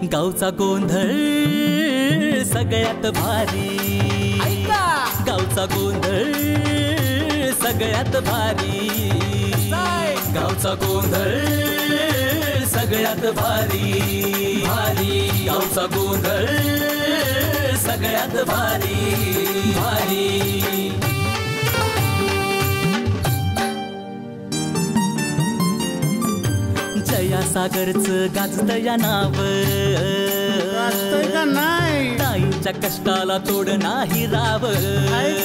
गावचा गोंधळ सगळ्यात भारी, गावचा गोंधळ सगळ्यात भारी, गावचा गोंधळ सगळ्यात भारी भारी, गावचा गोंधळ सगळ्यात भारी भारी। जया सागरचं गाजतया नाव, का नाही ताईंच्या कष्टाला तोड नाही राव,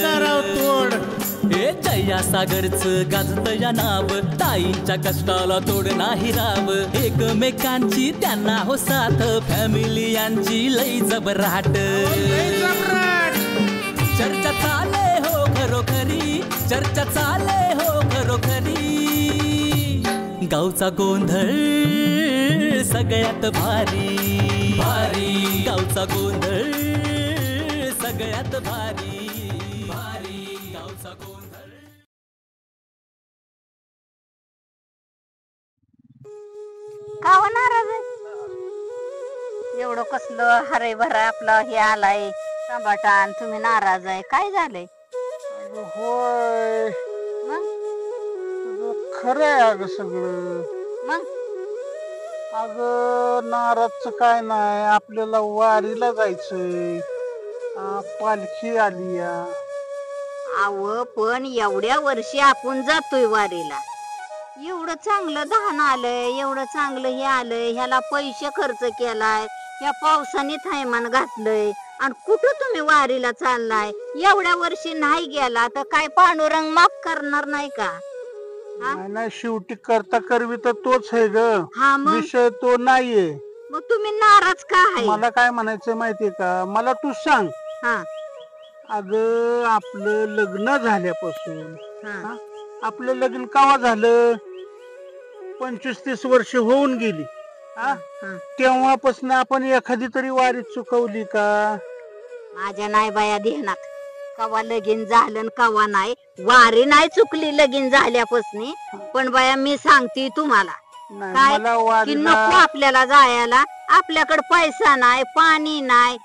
कराव तोड। हे जया सागरचं गाजतया नाव, ताईंच्या कष्टाला तोड नाही राव, एकमेकांची त्यांना हो साथ, फॅमिली यांची लई जबराट, चर्चा चाले हो खरोखरी, चर्चा चाले हो खरोखरी, गावचा गोंधळ सगळ्यात भारी भारी, गावचा गोंधळ सगळ्यात भारी भारी, गावचा गोंधळ। का होणार एवढं कसलं हरे भरा आपला हे आलाय टमाटान, तुम्ही नाराज आहे काय झालंय? होय मग खरं आहे अगं सगळं। मग अगं नाराजचं काय नाही, आपल्याला वारीला जायचंय, पालखी आली या। आव पण एवढ्या वर्षी आपण जातोय वारीला, एवढं चांगलं धान आलंय, एवढं चांगलं हे आलंय, ह्याला पैसे खर्च केलाय, ह्या पावसाने थैमान घातलंय, आणि कुठं तुम्ही वारीला चाललाय? एवढ्या वर्षी नाही गेला तर काय पांडुरंग माफ करणार नाही का? नाही शेवटी करता करवी तर तोच आहे ग, हा मग विषय तो नाहीये। मग तुम्ही नाराज का आहे? मला काय म्हणायचं माहितीये का, मला तू सांग, हा अगं आपलं लग्न झाल्यापासून, हा आपलं लग्न केव्हा झालं? 25-30 वर्ष होऊन गेली, हा तेव्हापासून आपण एखादी तरी वारी चुकवली का? माझ्या नाही बाया ध्यानात, कवा लगीन झालं न कवा नाही, वारी नाही चुकली लगीन झाल्यापासून, पण बाया मी सांगते तुम्हाला नाही, काय मला की वारीला नको आपल्याला जायला, आपल्याकडे पैसा नाही, पाणी नाही,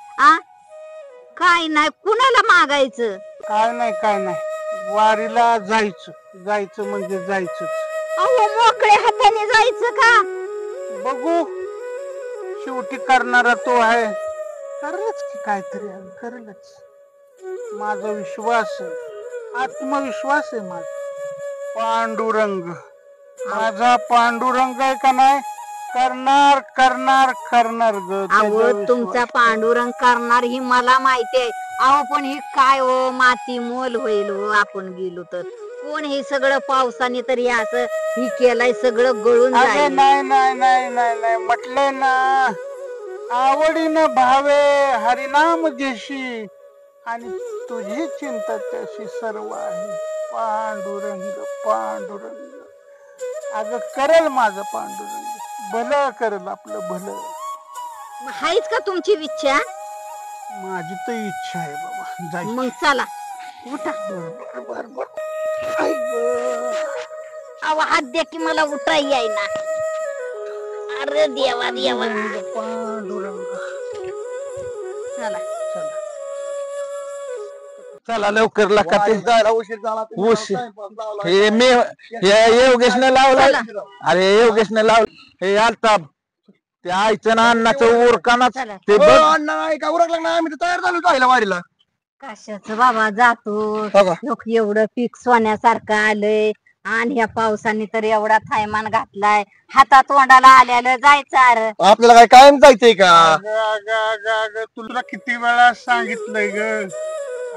काय नाही, कुणाला मागायचं? काय नाही वारीला जायचं, जायचं म्हणजे जायचं। अहो मोकळ्या हाताने जायचं का? बघू शेवटी करणारा तो आहे, करेलच की काहीतरी, करेलच, माझा विश्वास आहे, आत्मविश्वास आहे माझा। पांडुरंग, माझा पांडुरंग आहे का नाही, करणार करणार करणार ग। अहो तुमचा पांडुरंग करणार ही मला माहिती आहे, अहो पण ही काय हो माती मोल होईल हो, आपण गेलो तर कोण हे सगळं पावसाने तरी असं ही केलंय, सगळं गळून जाईल। नाही नाही नाही नाही नाही म्हटलंय ना, आवडीनं भावे हरिनाम देशी, आणि तुझी चिंता त्याशी सर्व आहे। पांडुरंग पांडुरंग, अगं करेल माझं पांडुरंग, भलं करेल आपलं भलं। हायच का तुमची इच्छा? माझी तर इच्छा आहे बाबा जायची। मग चला उठा। बर अहो हात द्या की मला उठा येईना। अरे देवा देवा, पांडुरंग, चला चला लवकर लागते, उशीर झाला, उशीर हे मी योगेशने लावलाय, अरे योगेशने लावलं हे आलताब, ते आईचं ना अन्नाचं उरकानाच चला ते बघ। अण्णा नाही का उरकला नाही, आम्ही तर तयार झालो जायला वारीला। कशाच बाबा जातो, लोक एवढं पीक सोन्यासारखं आलंय, आणि ह्या पावसाने तर एवढा थैमान घातलाय, हातात तोंडाला आल्याला जायचं। अरे आपल्याला काय कायम जायचंय का? अगं तुला किती वेळा सांगितलंय ग,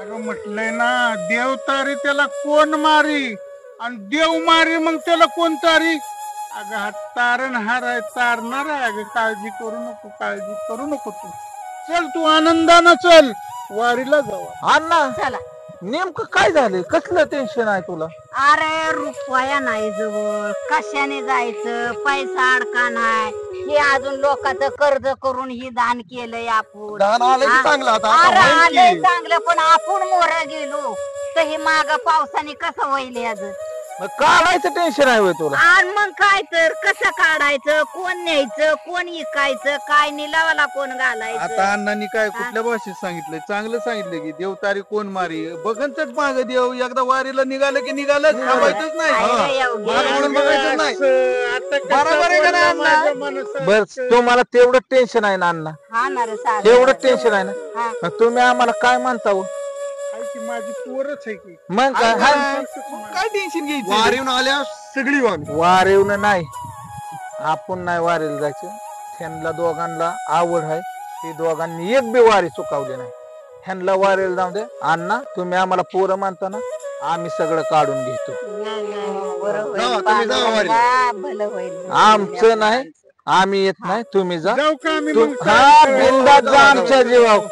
अगं म्हटलंय ना, देव तारी त्याला कोण मारी, आणि देव मारी मग त्याला कोण तारी? अगं हा तारणहार आहे, तारणार आहे, अगं काळजी करू नको, काळजी करू नको तू, चल तू आनंदानं चल, वारीला जाऊ। अण्णा चला, नेमकं काय झालं, कसलं टेन्शन आहे तुला? अरे रुपया नाही जवळ, कशाने जायचं, पैसा अडका नाही, हे अजून लोकांचं कर्ज करून ही दान केलंय आपण। दान आलंय की चांगलं आता, आता अरे होईल की. आलंय चांगलं, पण आपण मोर गेलो तर हे माग पावसाने कसं होईल याच? मग काढायचं टेन्शन आहे होय तुला? आणि मग काय तर कसं काढायचं, कोण न्यायचं, कोण इकायचं, काय निलावाला कोण घालायचं. आता अण्णांनी काय कुठल्या भाषेत सांगितलंय? चांगलं सांगितलं की देव तारी कोण मारी बघनच माग देव. एकदा वारीला निघालं की निघालं, थांबायचंच नाही. काय रे एवढे? मागं वळून बघायचंच नाही. आता कसं बरोबर आहे का नाही बोलला अण्णा? माझ्या मनासारखं? बर तेवढं टेन्शन आहे ना अण्णा? हा ना रे सागर. तेवढं टेन्शन आहे ना? हा. मग तुम्ही आम्हाला काय म्हणता हो? आहे की माझी पोरच आहे की. मग काय हाय? काय टेन्शन घ्यायचं? वारीहून आल्या सगळी वामी. वारेवणं नाही, आपण नाही वारीला जायचं. ह्यांना दोघांना आवड आहे, ही दोघांनी एक बी वारी चुकावली नाही. ह्यांना वारीला जाऊ दे. अण्णा तुम्ही आम्हाला पोरं मानताना आम्ही सगळं काढून घेतो. बरं होईल. जावा, तुम्ही जावा वारीला. हा, भलं होईल. आमचं नाही, आम्ही येत नाही, तुम्ही जा. जाऊ का आम्ही तू- मग? हा बिंदास जा आमच्या जीवावर.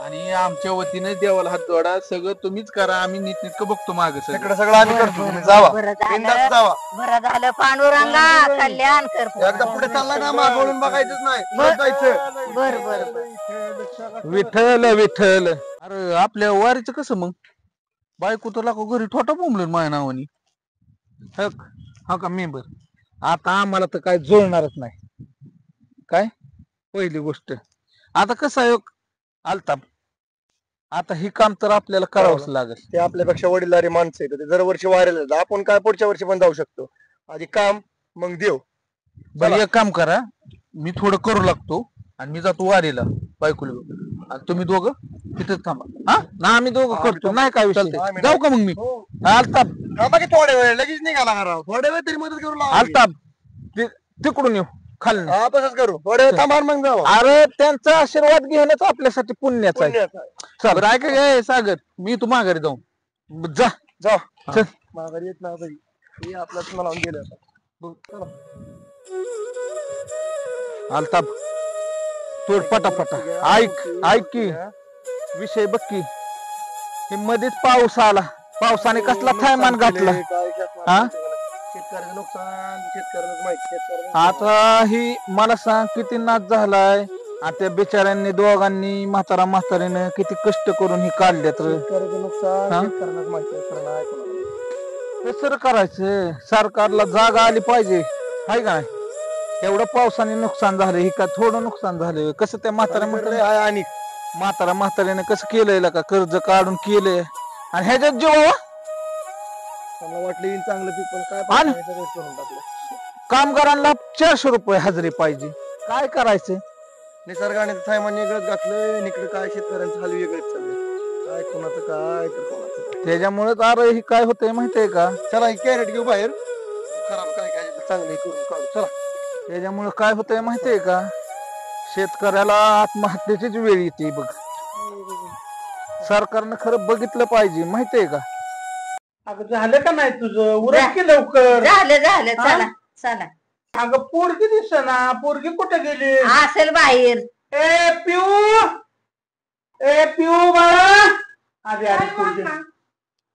आणि आमच्या वतीने देवाला हात जोडा. सगळं तुम्हीच करा, आम्ही नीटनेटकं बघतो माग तिकडे सगळं आम्ही करतो, तुम्ही जावा बरं बिनधास्त झालं, जावा. बरं झालं पांडुरंगा कल्याण कर. एकदा पुढे चालला ना माग वळून बघायचंच नाही, पुढे जायचं. बर बर बर. विठ्ठल विठ्ठल. अरे आपल्या वारीचं कसं मग? बायको तर लाखो घरी ठोटा बोंबलं माझ्या नावानी. हा का मेंबर, आता आम्हाला तर काय जुळणारच नाही. काय पहिली गोष्ट, आता कसं आहे आलताप, आता ही काम तर आपल्याला करावंच लागेल. ते आपल्यापेक्षा वडीलधारी माणसं आहेत, ते दरवर्षी वारीला जातात. आपण काय पुढच्या वर्षी पण जाऊ शकतो. आधी काम मग देव. बरं एक काम करा, मी थोडं करू लागतो आणि मी जातो वारीला बायकोला घेऊन. आणि तुम्ही दोघं तिथेच थांबा. हा ना आम्ही दोघं करतो, नाही काय विषय. चालतंय. जाऊ का मग मी? आलताप थांबा की थोड्या वेळ, लगेच निघाला का राव? थोड्या वेळ तरी मदत करू लावा. आलताप तिकडून येऊ खाली. हा तसंच करू, थोड्या वेळ थांबा आणि मग जावा. अरे त्यांचा आशीर्वाद घेणंच आपल्यासाठी पुण्याचा आहे. पुण्याचं आहे. चल बरं ऐका काय सागर, मी तू माघारी जाऊ. जा. जा चल. माघारी येत नाही तरी. हे आपल्याच मला लावून गेले आता. बघ, चला. आलताप तोड पटापटा. ऐक की विषय बघ की, हे मध्येच पाऊस आला, पावसाने कसला थैमान घातला. काय शासनाचं हा? शेतकऱ्याचं नुकसान शेतकऱ्यालाच माहिती. शेतकऱ्याचं आता ही मला सांग किती नाच झालाय. आणि त्या बिचाऱ्यांनी दोघांनी म्हातारीनं किती कष्ट करून ही काढले तर शेतकऱ्याचं नुकसान हा? शेतकऱ्यालाच माहिती. शेतकऱ्याला नाही कोणाला माहिती. कसं करायचं? सरकारला जागा आली पाहिजे, हाय का नाही? एवढं पावसाने नुकसान झालं, ही का थोडं नुकसान झालं? कसं त्या आणि म्हातारीने कसं केलंय का, कर्ज काढून केलंय आणि ह्याच्यात जेव्हा त्यांना वाटलं येईल चांगलं पीक, पण काय आणि? पाहिजे सगळं करून टाकलं. कामगारांना 400 रुपये हजेरी पाहिजे. काय करायचं? निसर्गाने थैमान वेगळंच घातलंय, इकडे काय शेतकऱ्यांचं हाल वेगळंच चाललंय. काय कोणाचं काय तर कोणाचं काय. त्याच्यामुळे अरे ही काय होतंय माहितीये का, चला ही कॅरेट घेऊ बाहेर, खराब काय काय चांगलं हे करून काढू. चला त्याच्यामुळे काय होतंय माहितीये का, शेतकऱ्याला आत्महत्येचीच वेळ येते बघ. सरकारनं खरं बघितलं पाहिजे माहितीये का. अगं झालं का नाही तुझं? उरक की लवकर. झालं झालं, हा? चला चला. अगं पोरगी दिसेना, पोरगी कुठे गेली? असेल बाहेर. ए पिऊ बाळा. अरे अरे पोरगी.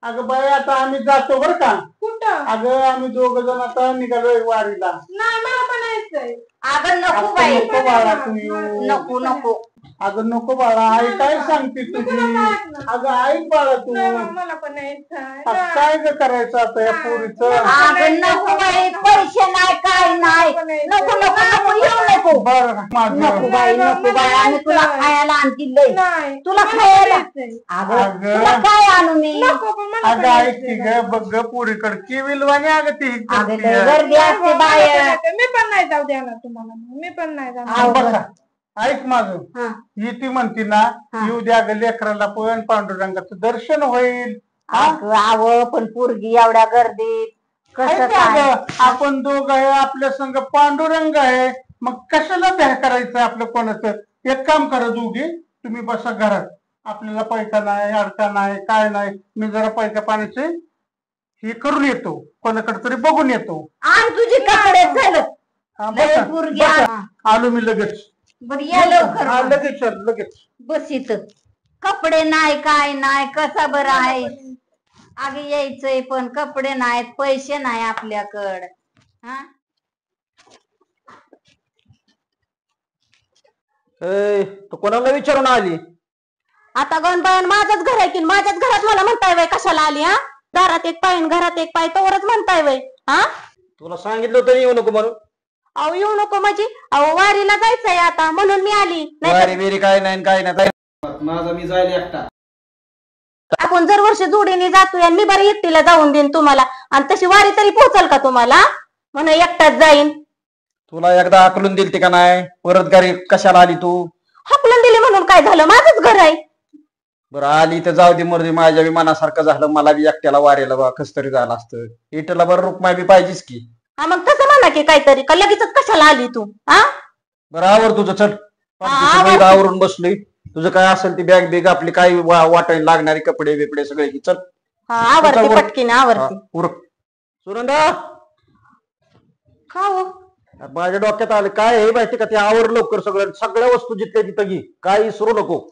अगं बाई आता आम्ही जातो बर का. कुठं? अगं आम्ही दोघ जण आता निघालोय वारीला. नाही मला पण यायचंय. अगं नको आता बाई, नको बाळा तू येऊ. नको नको. अगं नको बाळा, आई काय सांगते तुझी? अगं ऐक बाळा तू. नाही मग मला पण यायचंय. आता काय ग करायचं आता या पोरीचं? अगं नको बाई, पैसे नाही काय नाही. नको नको नको, येऊ नको. बर माझं नको बाई नको बाई, आणि तुला खायला आणतील लई. नाही तुला मला खायला यायचंय. अगं अगं. तुला काय आणू मी? नको पण मला पण अगं ऐक की यायचंय. ग, बघ ग पोरीकडे की विलवाणी अगं ती अगं लई करतीये. गर्दी असते बाहेर. मी पण नाही जाऊ देणार तुम्हाला. मी पण नाही जाणार. अहो, बघा ऐक माझं, हा. ही ती म्हणती ना, हा. येऊ द्या ग लेकराला पण पांडुरंगाचं दर्शन होईल. हा? अगं आव पण पोरगी एवढ्या गर्दीत कसं ऐक ना काय? ग, आपण दोघ आहे, आपल्या संग पांडुरंग आहे, मग कशाला भ्या करायचं आपलं कोणाचं? एक काम करा दोघी, तुम्ही बसा घरात. आपल्याला पैसा नाही, अडका नाही, काय नाही. मी जरा पैसा पाण्याचे हे करून येतो, कोणाकडे तरी बघून येतो. आण तुझे कपडे झालं. हा, लय बसा, पोरगी बसा. आ- आलो मी लगेच. बरं या लवकर हा, मग. लगेच चल, लगेच. बस इथं. कपडे नाही काय नाही, कसा बरं आहे? अगं यायचंय पण कपडे नाहीत, पैसे नाही आपल्याकडं. हा तू कोणाला विचारून आली? आता गणबाई माझंच घर आहे की माझ्याच घरात मला म्हणताय बाई कशाला आली? हा दारात एक पाय आणि घरात एक पाय तोवरच म्हणताय वय. हा तुला सांगितलं होतं येऊ नको म्हणून. अहो येऊ नको म्हणजे अहो वारीला जायचंय आता म्हणून मी आली. वारी बिरी काय नाही काय नाही. माझा मी जायला एकटा. आपण जर वर्ष जोडीने जातोय आणि मी बरं एकटीला जाऊन देईन तुम्हाला आणि तशी वारी तरी पोहोचल का तुम्हाला म्हणून एकटाच जाईन. तुला एकदा आकलून दिलती का नाही परत घरी कशाला आली तू. हाकलून दिली म्हणून काय झालं माझंच घर आहे. बरं आली तर जाऊ दे मर्दी माझ्या बी मनासारखं झालं मला बी एकट्याला वारेला बा कस तरी झालं असतं. इटला बरं रुक्माई बी पाहिजेच की. हा मग तसं म्हणा की काहीतरी का लगेचच कशाला आली तू. हा बरं आवर तुझं चल. आवरते. आवरून बसलोय तुझं काय असेल ती बॅग बिग आपली काय वाटायला लागणारी कपडे बिपडे सगळे की चल. हा आवरते पटकीने आवरते. उरक सुनंदा का हो माझ्या डोक्यात आलं काय हे माहिती का ते आवर लवकर सगळं सगळ्या वस्तू जिथल्या तिथं घे काही विसरू नको.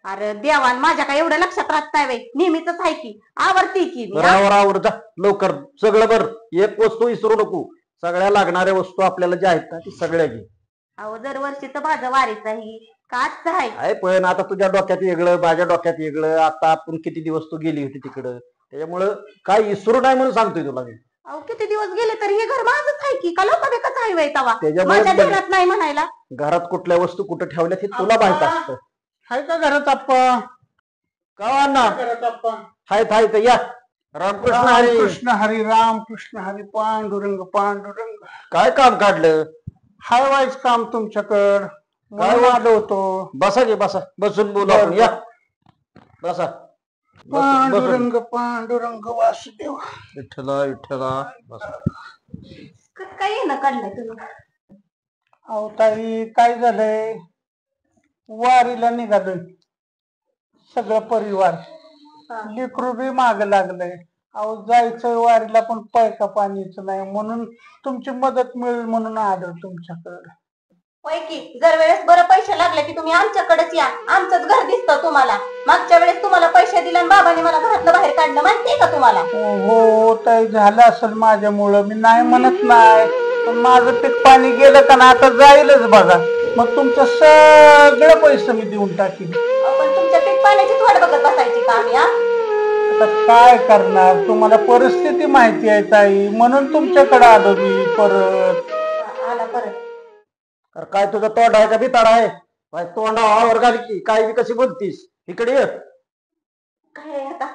अरे देवान माझ्या काय एवढं लक्षात राहत नाही बाई नेहमीच आहे की आवरती की मी. आवर आवर जा लवकर सगळं बर एक वस्तू विसरू नको. सगळ्या लागणाऱ्या वस्तू आपल्याला ज्या आहेत ना ती सगळ्या घे. अहो दरवर्षी तर माझं वारीच आहे काच आहे. पण आता तुझ्या डोक्यात वेगळं माझ्या डोक्यात वेगळं. आता आपण किती दिवस तू गेली होती तिकडं त्याच्यामुळं काय विसरू नाही म्हणून सांगतोय तुला मी. अहो किती दिवस गेले तरी हे घर माझंच आहे की का लोक बेकच आहे बाई तवा त्याच्यामुळे माझ्या ध्यानात नाही म्हणायला. घरात कुठल्या वस्तू कुठं ठेवल्यात हे तुला माहित असतं. हाय का घरात आप्पा? का अण्णा घरात आप्पा? हाय हाय तर या रामकृष्ण हरी. कृष्ण हरी राम कृष्ण हरी पांडुरंग पांडुरंग. काय काम काढलं. हाय वाईच काम तुमच्याकडं काय म्हणून आलो होतो. बसा घे बसा बसून बोलू आपण या बसा. पांडुरंग पांडुरंग वासुदेव. विठ्ठला विठ्ठला बसा. काही ना काढलंय तुम्ही. अहो ताई काय झालंय वारीला निघालोय सगळं परिवार. लेकरू बी माग लागलंय. अहो जायचंय वारीला पण पैका पाणीच नाही म्हणून तुमची मदत मिळेल म्हणून आलो तुमच्याकडे. होय की जर वेळेस बरं पैसे लागले की तुम्ही आमच्याकडेच या आमचंच घर दिसतं तुम्हाला. मागच्या वेळेस तुम्हाला पैसे दिले आणि बाबांनी मला घरातलं बाहेर काढलं माहितीये का तुम्हाला. हो ताई झालं असेल माझ्यामुळं मी नाही म्हणत नाही पण माझं पीक पाणी गेलं का ना आता जाईलच बघा. मग तुमचं सगळं पैसे मी देऊन टाकीन. पण तुमच्या पीक पाण्याचीच वाट बघत बसायची का आम्ही. आता काय करणार तुम्हाला परिस्थिती माहिती आहे ताई म्हणून तुमच्याकडे आलो मी परत. आला परत. काय तुझा तोंड आहे का बिताड आहे. तोंडावर घाल की काय बी कशी बोलतीस. इकडे ये. काय आता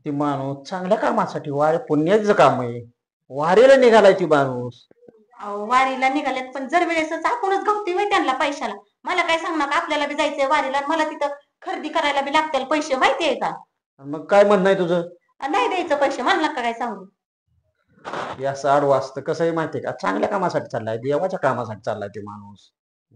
ती माणूस चांगल्या कामासाठी वारी पुण्याचं काम आहे. वारीला निघालाय ती माणूस. वारीला निघाल्यात पण जर वेळेसच आपणच गवती होय त्यांना पैशाला. मला काय सांगणार आपल्याला बी जायचंय वारीला मला तिथं खरेदी करायला बी लागतील पैसे माहितीये का. मग काय म्हणणं आहे तुझं. नाही द्यायचं पैसे म्हणला का काय सांगू. या साड वाजतं कसं आहे माहितीये का चांगल्या कामासाठी चाललाय देवाच्या कामासाठी चाललाय ते माणूस.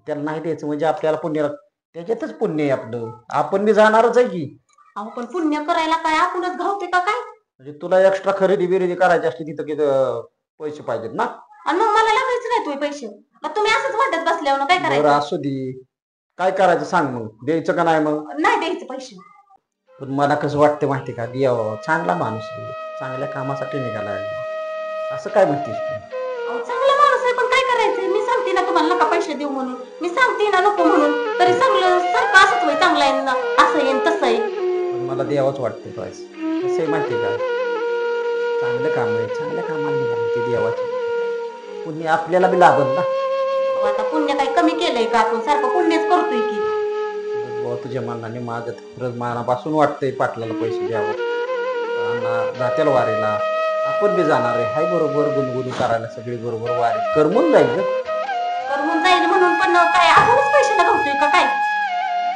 त्याला नाही द्यायचं म्हणजे आपल्याला पुण्य त्याच्यातच पुण्य आहे आपलं. आपण बी जाणारच आहे की. अहो पण पुण्य करायला काय आपणच घावते का काय. म्हणजे तुला एक्स्ट्रा खरेदी बिरेदी करायची असते तिथं तिथं पैसे पाहिजेत ना. आणि मग मला लागायचं नाही तुम्ही पैसे मग तुम्ही असंच वाटत बसल्यावर काय करायचं. असू दे काय करायचं सांग मग द्यायचं का नाही. मग नाही द्यायचं पैसे. पण मला कसं वाटतं माहिती का देवा चांगला माणूस आहे चांगल्या कामासाठी निघालाय असं काय म्हणतेस तू. चांगला माणूस आहे पण काय करायचंय मी सांगते ना तुम्हाला नका पैसे देऊ म्हणून. मी सांगते ना नको म्हणून तरी चांगलं सारखं असंच होय चांगलं आहे ना असं आहे तसं आहे. पण मला देवाच वाटतं कसं आहे माहिती का चांगलं काम आहे चांगल्या कामाला निघालं ते देवाचे पुण्य आपल्याला बी लागत ना. आता पुण्य काही कमी केलंय का आपण सारखं पुण्यच करतोय की. तुझ्या मनाने माझ्या खरंच मनापासून वाटतंय पाटलाला पैसे द्यावं जात्याला वारीला आपण बी जाणार आहे हाय बरोबर गुणगुणी करायला सगळी बरोबर वारी करमून जाईल करमून जाईल म्हणून पण काय आपणच पैशाला घावतोय का काय.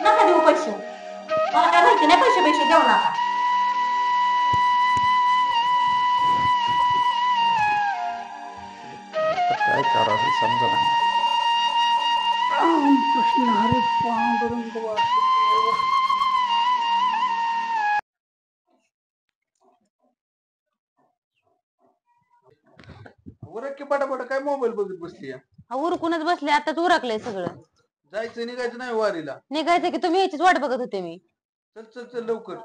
नका देऊ पैसे मला काय माहिती नाही पैसे देऊ नका. काय करावं समजा नाही. राम कृष्ण हरी पांडुरंग वासुदेव. उरक की पटापट काय मोबाईल बघत बसली. उरकूनच बसले आताच उरकलंय सगळं. जायचं निघायचं नाही वारीला. निघायचं की तुम्ही याचीच वाट बघत होते मी. चल चल चल लवकर.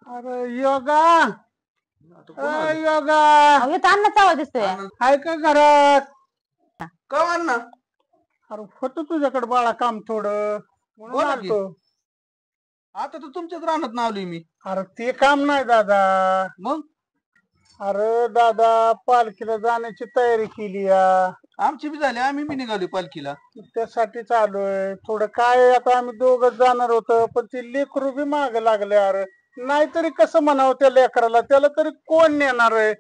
अरे योगा योगा अन्नाचा आवाज दिसतोय. हाय का घरात. का अण्णा. अरे होतं तुझ्याकडे बाळा काम थोडं म्हणून बोला की. आलतो. आता तर तुमच्याच रानात नावली मी. अरे ते काम नाही दादा. मग अरे दादा पालखीला जाण्याची तयारी केली या. आमची बी झाली, आम्ही बी निघालो पालखीला. त्यासाठी चालूय थोडं काय. आता आम्ही दोघच जाणार होतो पण ते लेकरू बी माग लागले. अरे नाहीतरी कसं म्हणावं त्या लेकराला, त्याला तरी कोण नेणार आहे.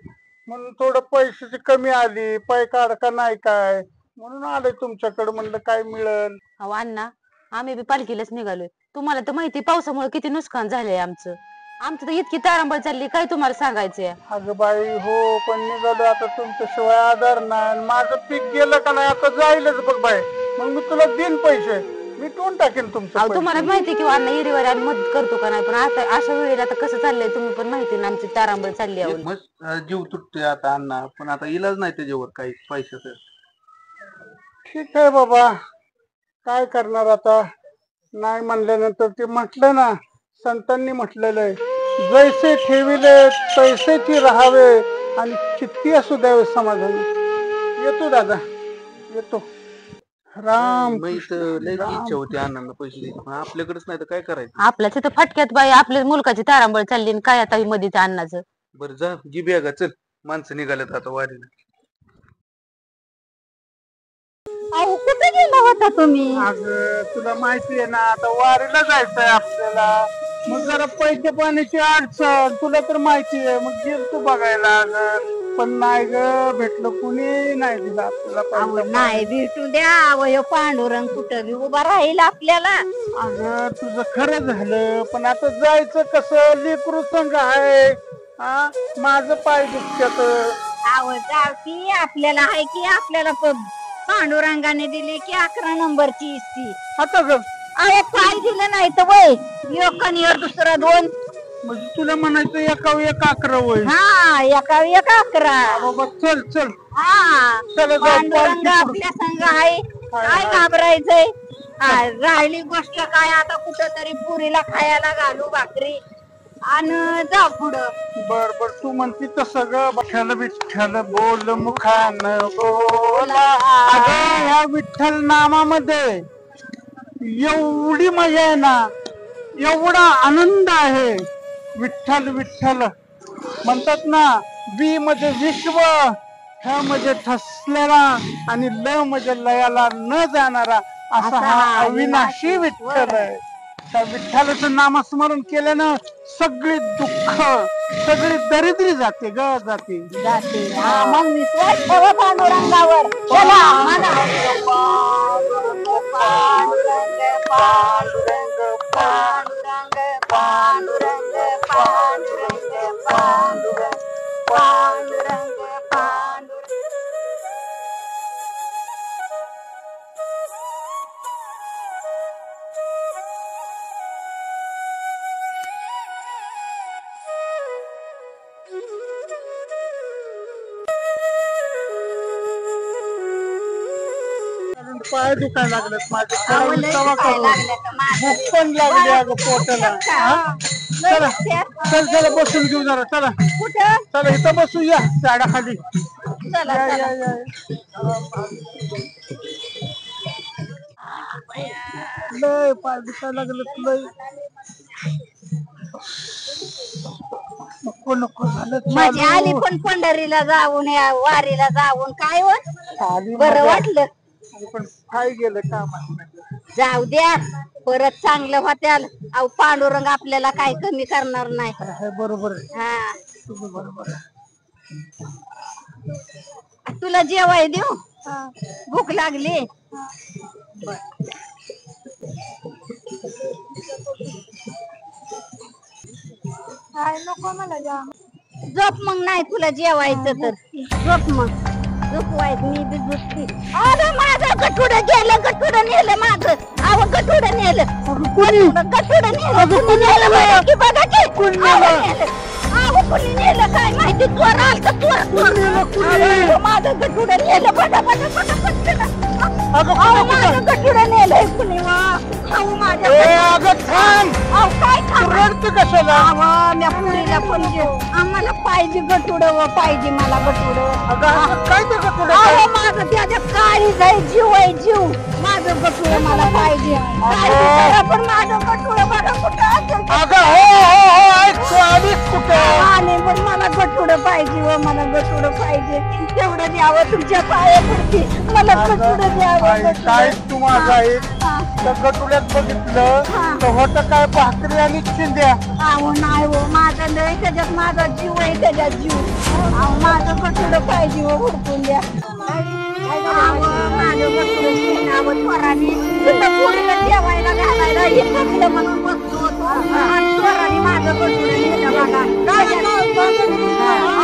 म्हणून थोडं पैशाची कमी आली, पाय काढ का नाही काय म्हणून आलोय तुमच्याकडे. म्हणलं काय मिळेल. अहो अण्णा, आम्ही बी पालखीलाच निघालोय. तुम्हाला तर माहिती पावसामुळे किती नुकसान झालंय आमचं. आमचं तर इतकी तारांबळ चालली, काय तुम्हाला सांगायचंय. अगं बाई हो, पण निघालो आता तुमच्याशिवाय आधार नाही. माझं पीक गेलं का नाही आता जाईलच बघ बाई. मग मी तुला देईन पैसे, मी टोन टाकेन तुमचं. तुम्हाला माहिती किंवा अण्णा एरीवर आम्ही मदत करतो का नाही, पण आता अशा वेळेला आता कसं चाललंय तुम्ही पण माहिती ना, आमची तारांबळ चालली आहे. मग जीव तुटतोय आता अण्णा, पण आता इलाज नाही त्याच्यावर काही पैशाचं. ठीक आहे बाबा, काय करणार आता. नाही म्हणल्यानंतर ते म्हटलं ना, संतांनी म्हटलेलं आहे, जैसे ठेविले तैसेची राहावे आणि किती असू द्यावे समाधान. येतो दादा, येतो. राम. लय इच्छा होती अण्णांना पैसे द्यायची, पण आपल्याकडेच नाही तर काय करायचं. आपल्याच तर फटक्यात बाई आपल्या मुलकाची तारांबळ चालली आणि काय आता मध्ये अण्णाचं. बरं जा जी बॅगा, चल माणसं निघाल्यात आता वारीला. अहो कुठे गेला होता तुम्ही? अगं तुला माहिती आहे ना, आता वारीला जायचंय आपल्याला. मग जरा पैसे पाण्याची अडचण, तुला तर माहिती आहे. मग गेलतो बघायला, पण नाही ग भेटलं, कुणी नाही दिलं आपल्याला. नाही भेटू द्या. वय पांडुरंग कुठं बी उभा राहील आपल्याला. अगं तुझं खरं झालं, पण आता जायचं कसं. लेकरू संघ आहे. हा माझं पाय दुखत्यात. जाव की आपल्याला आहे की आपल्याला पांडुरंगाने दिली की 11 नंबरची इस्ती. आता ग अरे काय दिलं नाही तर वय एक आणि दुसरा 2. म्हणजे तुला म्हणायचं एकावर एक 11 वय. हा एका 11. बाबा चल चल. हा चला पांडुरंग आपल्या संग आहे, काय घाबरायचंय. राहिली गोष्ट काय, आता कुठं तरी पुरीला खायला घालू भाकरी आणि जा पुढं. बर बर तू म्हणती तसं ग. विठ्ठल विठ्ठल बोल मुखान बोला. अगं ह्या विठ्ठल नामामध्ये एवढी मजा आहे ना, एवढा आनंद आहे. विठ्ठल विठ्ठल म्हणतात ना, बी मध्ये विश्व, ह्या मध्ये ठसलेला आणि ल मध्ये लयाला न जाणारा असा हा अविनाशी विठ्ठल आहे. त्या विठ्ठलाचं नामस्मरण केल्यानं सगळी दुःख, सगळी दरिद्री जाते ग, जाते. मग विश्वास ठेवा पांडुरंगावर. चला पांडुरंग पांडुरंग पांडुरंग पांडुरंग पांडुरंग पांडुरंग पांडुरंग पांडुरंग पांडुरंग. पाय दुखायला लागलेत माझे. भूक पण लागली अगं पोटाला. चला चल चला बसून घेऊ जरा. चला चला इथं बसू, या झाडाखाली. या या या. लय पाय दुखायला लागलेत लय. नको नको झालं. माझी आली पण पंढरीला जाऊन या वारीला जाऊन काय बरं वाटलं. पण काय गेलं काम. जाऊ द्या, परत चांगलं होत्याल. अहो पांडुरंग आपल्याला काय कमी करणार नाही. बरोबर आहे. हा तुझं बरोबर आहे. तुला जेवाय देऊ, भूक लागली. नको मला जा. झोप मग. नाही तुला जेवायचं तर झोप मग. झोपवायचं मी बी झोपते. अरे माझं गठुडं गेलं, गठुडं नेलं माझं. अहो गठुडं नेलं, गठुडं नेलं की बघा की. अहो कुणी नेलं काय माहिती. चोर आलता, चोर. माझं गठुडं नेलं. बघा बघा बघा. माझं गठुडं नेलंय कुणी. खाऊ माझ्या अगं थांब, अहो काय खाऊ रडते कशाला? म्या पुरीला पण आम्हाला पाहिजे गटुडं पाहिजे मला गटुडं. अगं असं काय ते गटुडं? अहो माझं त्याच्या काळीज आहे, जीव आहे जीव. माझं गटुडं मला पाहिजे. पण माझं गटुडं बघा कुठं असेल. अगं हो ऐक आलीस कुठं? आणि पण मला गटुडं पाहिजे व मला गटुडं पाहिजे. तेवढं द्यावं तुमच्या पाया पडते. मला गटुडं द्यावं. काय तू माझा आहे त्या गटुड्यात बघितलं तर होतं काय भाकरी आणि चिंध्या. अहो नाही हो माझं लय त्याच्यात माझा जीव आहे त्याच्यात जीव. अहो माझं गटुडं पाहिजे हो भरपूर द्या. माझं गटुडं शेणावं स्वराने पोरीला जेवायला घालायला हे टाकलं म्हणून बसलो होतो. आणि स्वराने माझं गटुडं नेलं बघा.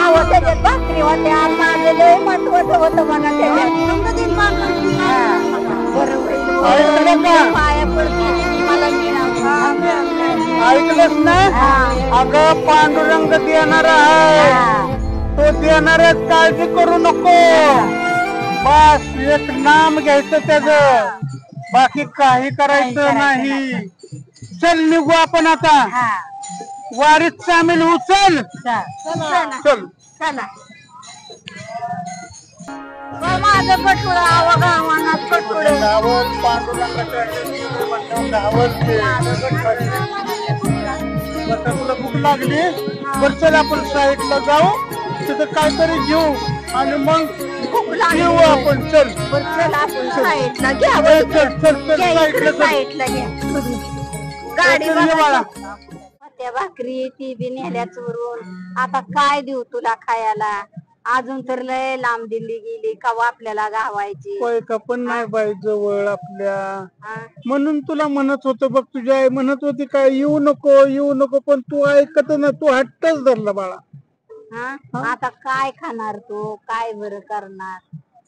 अहो त्याच्यात भाकरी होत्या. माझं लय महत्वाचं होतं बघा त्याच्यात. बरं होईल पाया पडते मला ऐकलंच ना? अगं पांडुरंग देणार आहे, तो देणार आहे, काळजी करू नको. बस एक नाम घ्यायचं त्याच, बाकी काही करायचं नाही. चल निघू आपण आता, वारीत सामील होऊ. चल चल चला माझं गटुडं आव गावानात गटुडं गावच पांडुरंगाच्या गावच ते. आता तुला भूक लागली बर चल आपण साईडला जाऊ, तिथं काहीतरी घेऊ आणि मग येऊ आपण. चल चल आपण साईडला घ्या. चल चल चल साईडला साईडला घ्या. गाडी त्या भाकरी ती बी नेल्या चोरून. आता काय देऊ तुला खायला? अजून तर लय लांब दिल्ली गेली कवा आपल्याला गावायची. पैका पण नाही बाई जवळ आपल्या, म्हणून तुला म्हणत होतो बघ. तुझी आई म्हणत होती काय येऊ नको येऊ नको, पण तू ऐकत ना, तू हट्टच धरला बाळा. आता काय खाणार तू? काय बरं करणार?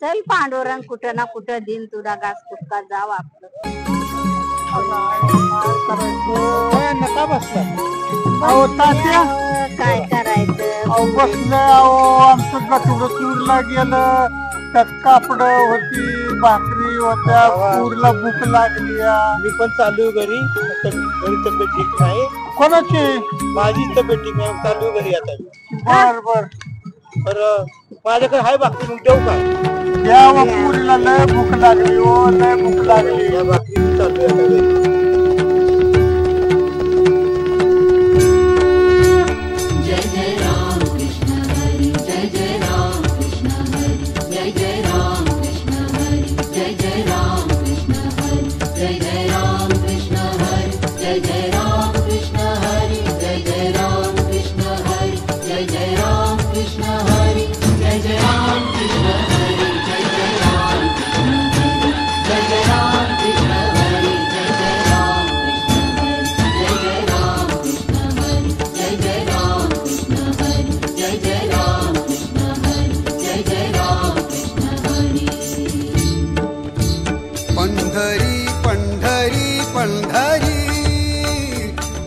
चल पांडुरंग कुठं ना कुठं दिन तुला घास कुटका जाव आपलं. नका बसला अहो तात्या, काय करायचं? अहो बसलं. अहो आमचं गटुडं चूरला गेलं, त्यात कापड होती, भाकरी होत्या, पूरला भूक लागली. मी पण चालू घरी, घरी तब्येत ठीक नाही. कोणाची? माझी तब्येत ठीक नाही, चालू घरी आता. बर बर बरं माझ्याकडे हाय भाकरी, मग देऊ का? द्यावं, पुरीला लय भूक लागली हो, लय भूक लागली. या भाकरी चालू आता घरी.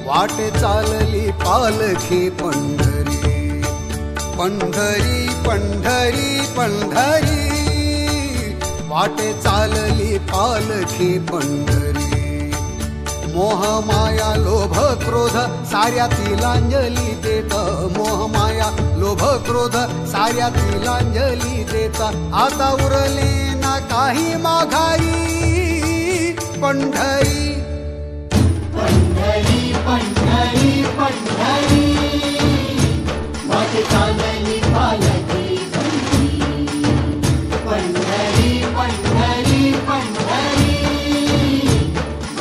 वाटे चालली पालखी पंढरी. पंढरी पंढरी पंढरी वाटे चालली पालखी पंढरी. मोहमाया लोभ क्रोध साऱ्या तिलांजली देता. मोहमाया लोभ क्रोध साऱ्या तिलांजली देता. आता उरले ना काही माघारी. पंढरी पंढरी पंढरी पंढरी वाटे चालली पालखी पंढरी. पंढरी पंढरी पंढरी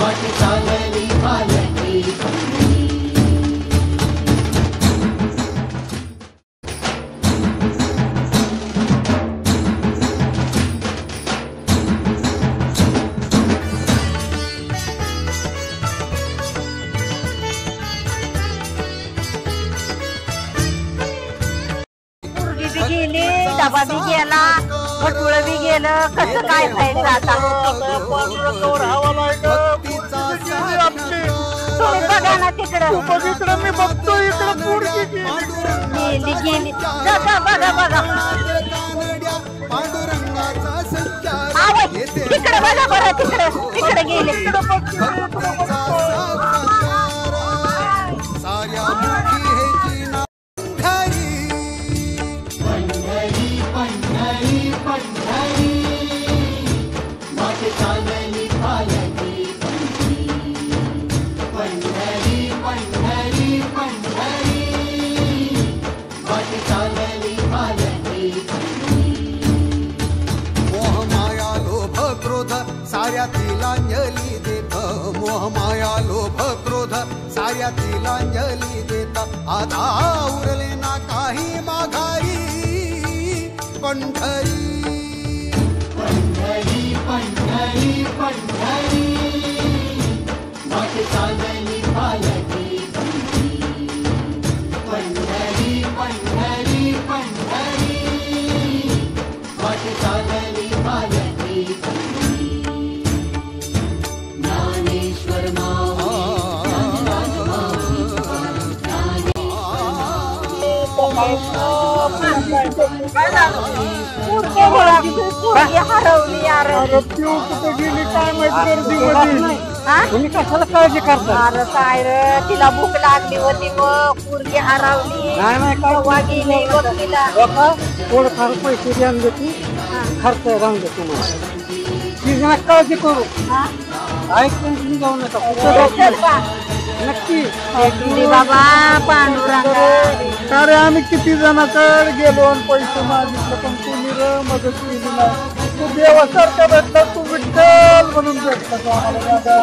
वाटे चालली पालखी पंढरी. डबा बी गेला, भटुळ बी गेलं, कसं काय खायचं आता? तुम्ही बघा ना तिकडं. इकडं मी बघतो, इकडं पुढची गेली गेली. बघा बघा बघा तिकडे बघा बरं, तिकडे तिकडे गेले साऱ्या मुठी हेची ना पंढरी पंढरी पंढरी माझे चालली पालकी पंढरी पंढरी पंढरी माझे चालली पालकी मोह माया लोभ क्रोध साऱ्या तिलांजली देत मोह माया लोभ क्रोध साऱ्या तिलांजली देत आता उरले ना काही माघारी पंढरी पंढरी पंढरी पंढरी माझे चालली पालकी पंढरी पंढरी पंढरी माझे चालली पालकी ज्ञानेश्वर हरवली यार तुम्ही कशाला काळजी करता अरे काय रे तिला भूक लागली होती मग पोरगी हरवली नाही तेव्हा गेली वकिला थोडंफार पैसे द्यान देते खर्च राहून दे तुम्हाला ती जरा काळजी करू ऐकून तुम्ही जाऊ नका नक्की बाबा पांडुरंगा अरे आम्ही किती जणांकडे गेलो आणि पैसे मागितले पण कोणी मदत केली नाही. तू देवासारखा भेटला तू विठ्ठल म्हणून भेटला तू आम्हाला दादा.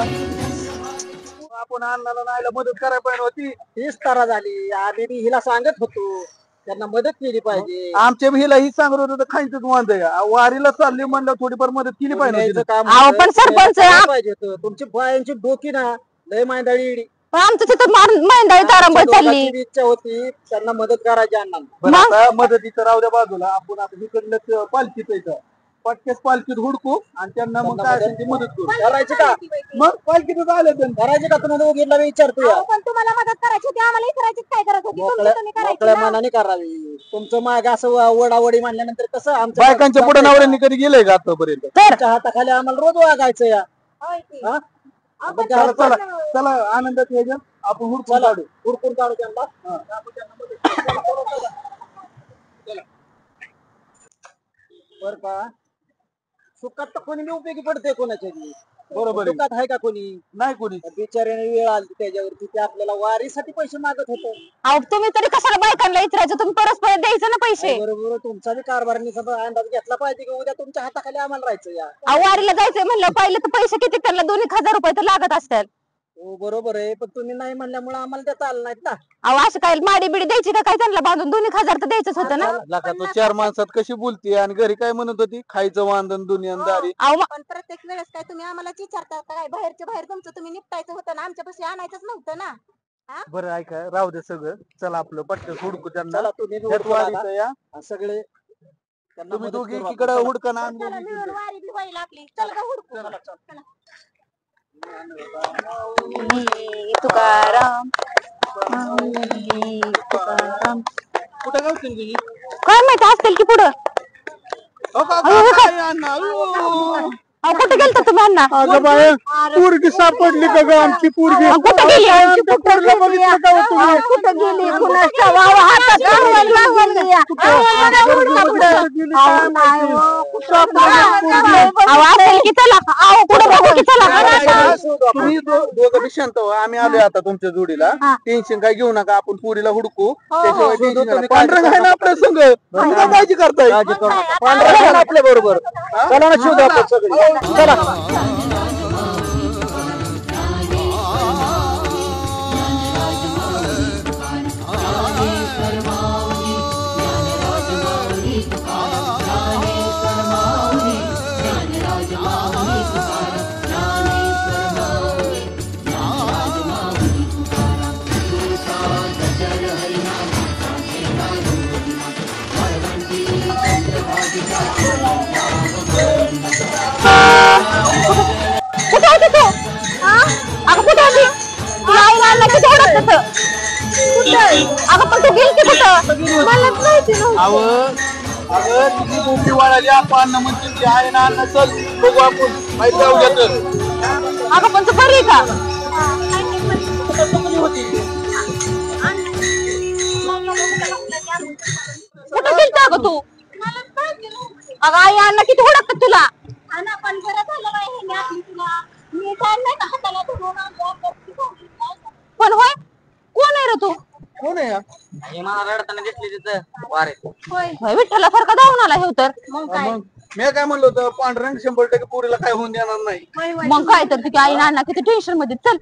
आपण अण्णाला नायला मदत करायला पाहिजे होती. हीच तारा झाली आम्ही बी हिला सांगत होतो त्यांना मदत केली पाहिजे. आमच्या हिला ही सांगत होतं खायचं वांद वारीला चालली म्हणलं थोडीफार मदत केली पाहिजे. पण सरपंच पाहिजे होतं तुमची बायांची डोकी ना लय मांदाळी आमचं तिथं मांदाळी तारांबळ चालली इच्छा होती त्यांना मदत करायची अण्णांना. आता मदतीचं राहू द्या बाजूला आपण आता इकडलं पालखीत यायचं पटकेच पालखीत हुडकू आणि त्यांना मग काय असेल ती मदत करू. करायची का मग पालखीतच आले करायची का तुम्हाला दोघींना मी विचारतो पण तुम्हाला मदत करायची होती आम्हाला करायची काय करत होती मोकळ्या मनाने करावी. तुमचं माग असं वडावडी मानल्यानंतर कसं आमच्या बायकांच्या पुढे नवऱ्यांनी कधी गेलंय का आतापर्यंत. तुमच्या हाताखाली आम्हाला रोज वागायचं या चला चला चला आनंदात यायचं आपण हुडकून काढू हुडकून काढू त्यांना बर का. सुखात तर कोणी उपयोगी पडते कोणाच्या बरोबर सुखात आहे का कोणी नाही कोणी. बिचाऱ्याने वेळ आली त्याच्यावरती ते आपल्याला वारीसाठी पैसे मागत होते. अहो तुम्ही तरी कशाला बायकांना विचारायचं तुम्ही परस्पर द्यायचं ना पैसे. बरोबर तुमचा बी कारभाराने अंदाज घेतला पाहिजे की उद्या तुमच्या हाताखाली आम्हाला राहायचं या. अहो वारीला जायचंय म्हणलं पहिले तर पैसे किती त्यांना 2,000 रुपये तर लागत असतात. हो बरोबर आहे पण तुम्ही नाही म्हणल्यामुळे आम्हाला देता आलं नाहीत ना. अहो असं काय माडी बिडी द्यायची का काय त्यांना बांधून 2,000 तर द्यायचंच होतं ना. लाका तो 4 माणसात कशी बोलते आणि घरी काय म्हणत होती खायचं वांदन दुनियादारी. पण प्रत्येक वेळेस काय तुम्ही आम्हाला विचारता काय बाहेरच्या बाहेर तुमचं तुम्ही निपटायचं होतं ना आमच्यापाशी आणायचंच नव्हतं ना. बरं ऐका राहू दे सगळं चला आपलं पटकन हुडकू त्यांना तुम्ही या सगळे तुम्ही दोघी एकीकडे हुडका ना आम्ही वारी बी व्हायला लागली चल का हुडकू तुकाराम कुठे गावतील तुझी काय माहिती असतील की पुढं. कुठे गेलता तुम्ही अण्णा. अगं बाय पोरगी सापडली का ग आमची पोरगी. कुठे गेली पोरला बघितलं का हो तुम्ही. कुठं गेली कुणाच्या हातात असेल की चला पुढे बघू की चला. तुम्ही दोघं बी शांत व्हा आम्ही आलोय आता तुमच्या जोडीला. टेन्शन काय घेऊ नका आपण पुरीला हुडकू त्याशिवाय पांढरंग आहे ना आपल्या संघ काळजी करताय आपल्या बरोबर चला ना शोधू आपण सगळे चला. कुठे होती तू अगं कुठे होती तुला आई आणला किती ओळखत अगं पण तू गेलती कुठं मला माहिती अगं तिची बोंबी वाळाली आपण म्हणते आहे ना अन्न चल बघू आपण माहिती जाऊ अगं पण तू बरी आहे का? कुठं गेलता अगं तू? अगं आई अण्णा किती ओळखतात तुला? पण बरं झालं बाई हे मी आपली तुला मी काय नाही का हाताला धरून पण होय कोण आहे रे तू? कोण आहे मला रडताना दिसली तिथं वारे. होय विठ्ठलासारखा धावून आला हे तर. मग काय मी काय म्हणलं होतं पांढरंग 100% पुरीला काय होऊन देणार नाही. मग काय तर तुझी आई अण्णा किती टेन्शन मध्ये. चल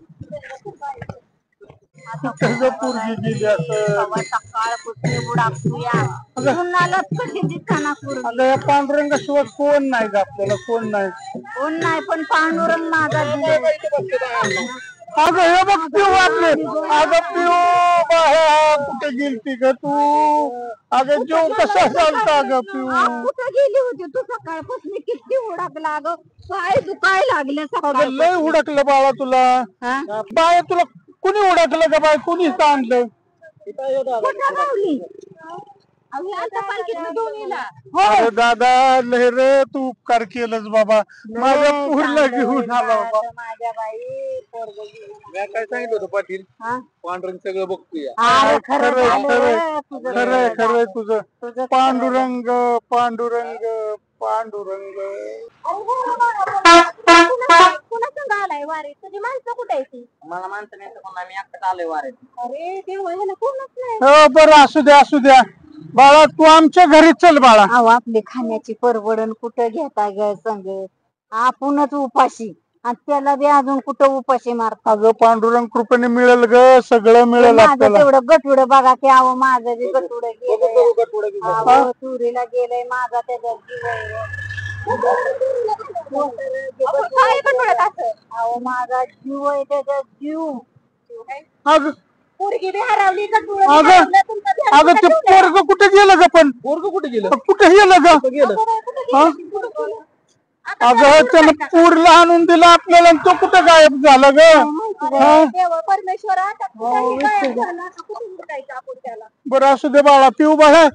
पोरगी गेली असं अगं या पांडुरंगाशिवाय कोण नाही ग आपल्याला कोण नाही पण पांडुरंग माझा अगं हे बघ पिऊ वाटले अगं पिऊ कुठे गेलती ग तू अगं जीव कसा चालता अगं पिऊ कुठे गेली होती तू सकाळपासून किती उडकला अगं काय दुखाय लागले अगं लय उडकलं बाळा तुला बाळा तुला कुणी उडकलं का बाय कुणी आणलं अरे दादा लय रे तू उपकार केलंच बाबा माझ्या पूरला घेऊन आला बाबा मी काय सांगितलं होतं पाटील पांढरंग सगळं बघतोय. खरंय खरंय तुझं पांडुरंग पांडुरंग पांडुरंग आलाय वारे तुझी माणसं कुठे आहे ती? मला माणसं नाही तर मी एकटाच आलोय वारे. अरे देवा ह्याला कोणच नाही. हो बरं असू द्या बाळा तू आमच्या घरी चल बाळा. आपली खाण्याची परवडण कुठं घेता ग संग आपणच उपाशी आणि त्याला बी अजून कुठं उपाशी मारता. अगं पांडुरंग कृपेने मिळेल ग सगळं मिळेल आपल्याला. तेवढं गटुड बघा की अहो माझं बी गटुड गेलंय चोरीला गेलंय माझा त्याच्यात अहो माझा जीव आहे त्याच्यात जीव. पोरगी बी हरवली अगं ते पोरग कुठे गेलं ग पण कुठे गेलं ग अगं त्यानं पूरला आणून दिला आपल्याला तो कुठं गायब झाला ग. परमेश्वर बरं असू दे बाळा पिऊ बाळा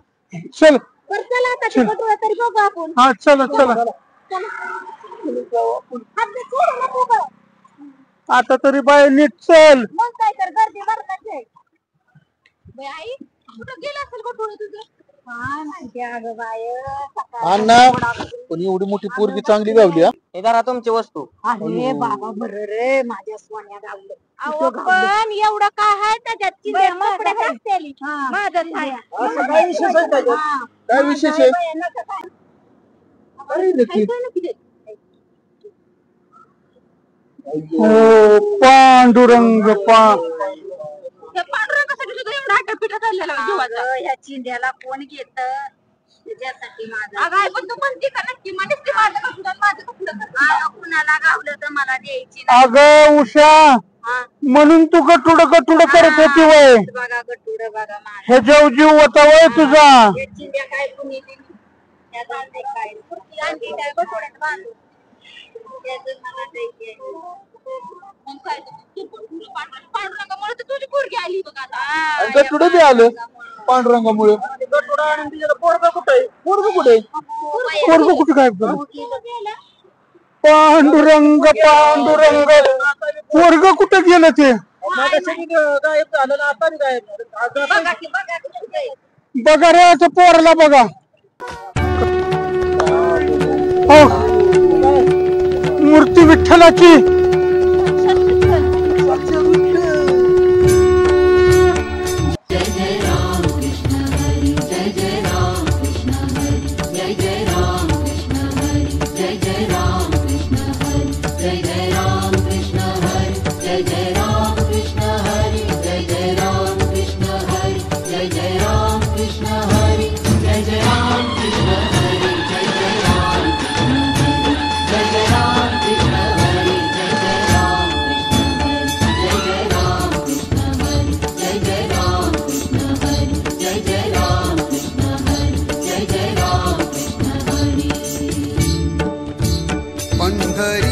चल तरी बघू आपण. हा चला आता तरी बाय नीट चल. मग काय तर गर्दी भरताच आहे. आई कुठं गेला असेल गटुडं तुझं? अण्णा पण एवढी मोठी पोरगी चांगली गावली. हे जरा तुमची वस्तू. अरे बाबा बरं रे माझ्या सोन्या गावलं. अहो पण एवढं काय आहे त्याच्यात माझं काय विशेष आहे? पांडुरंग ह्या चिंध्याला कोण घेत त्याच्यासाठी माझं पण तू म्हणते का नक्की कुणाला गावलं तर मला द्यायची अगं उषा म्हणून तू गटुड करत होती वय बघा गटुड बघा हे जीव होता वय तुझा. चिंध्या काय कुणी काय मला द्यायची पांडुरंगामुळे तुझी पोरगी आली बघ आता. गटुड बी आलं पांडुरंगामुळे. पोरग कुठे काय पांडुरंग पोरग कुठे गेलं ते गायब झालं ना आता गायब. बघा रे असं पोराला बघा. मूर्ती विठ्ठलाची. पंढरी